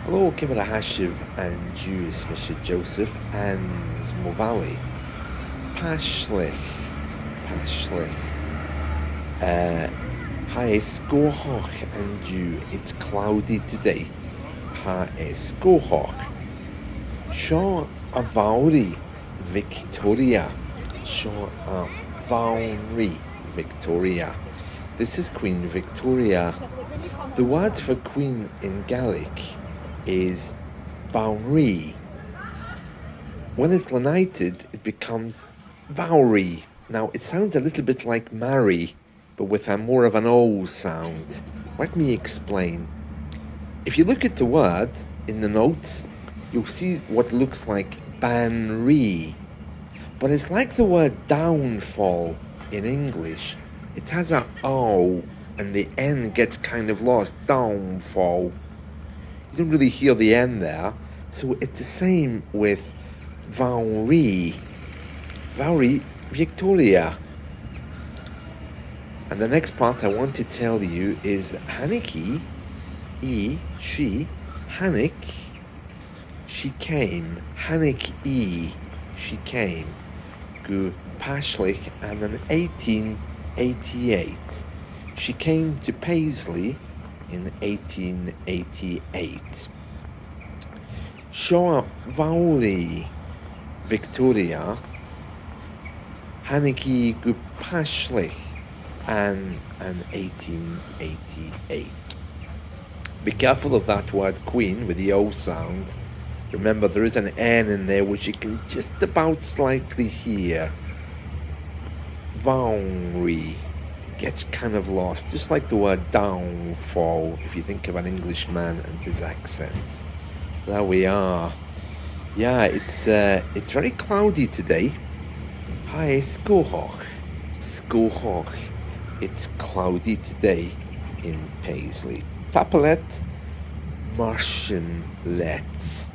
Hello, Kimera Hashiv and Jews, Mr. Joseph and Zmovali. Paisley. Hi, SKOH-hawch and Jew. It's cloudy today. Hi, SKOH-hawch. Shaw a Vown-ree Victoria. Shaw a Vown-ree Victoria. This is Queen Victoria. The word for queen in Gaelic is Banrigh. When it's lenited, it becomes Vown-ree. Now, it sounds a little bit like marry, but with a more of an O sound. Let me explain. If you look at the word in the notes, you'll see what looks like Banrigh. But it's like the word downfall in English. It has a O and the N gets kind of lost. Downfall. You don't really hear the N there. So it's the same with Vown-ree. Bhànrigh Bhioctoria. And the next part I want to tell you is HAH-nik, she, HAH-nik, she came. HAH-nik, she came. Go Paisley and in 1888. She came to Paisley in 1888. Shaw Vown-ree Victoria, HAH-nik go Paisley and 1888. Be careful of that word queen with the O sound. Remember, there is an N in there which you can just about slightly hear. Vown-ree gets kind of lost, just like the word downfall if you think of an Englishman and his accent. There we are. Yeah, it's very cloudy today. Hi, SKOH-hawch. SKOH-hawch. It's cloudy today in Paisley. Tapalet, Martian Let's.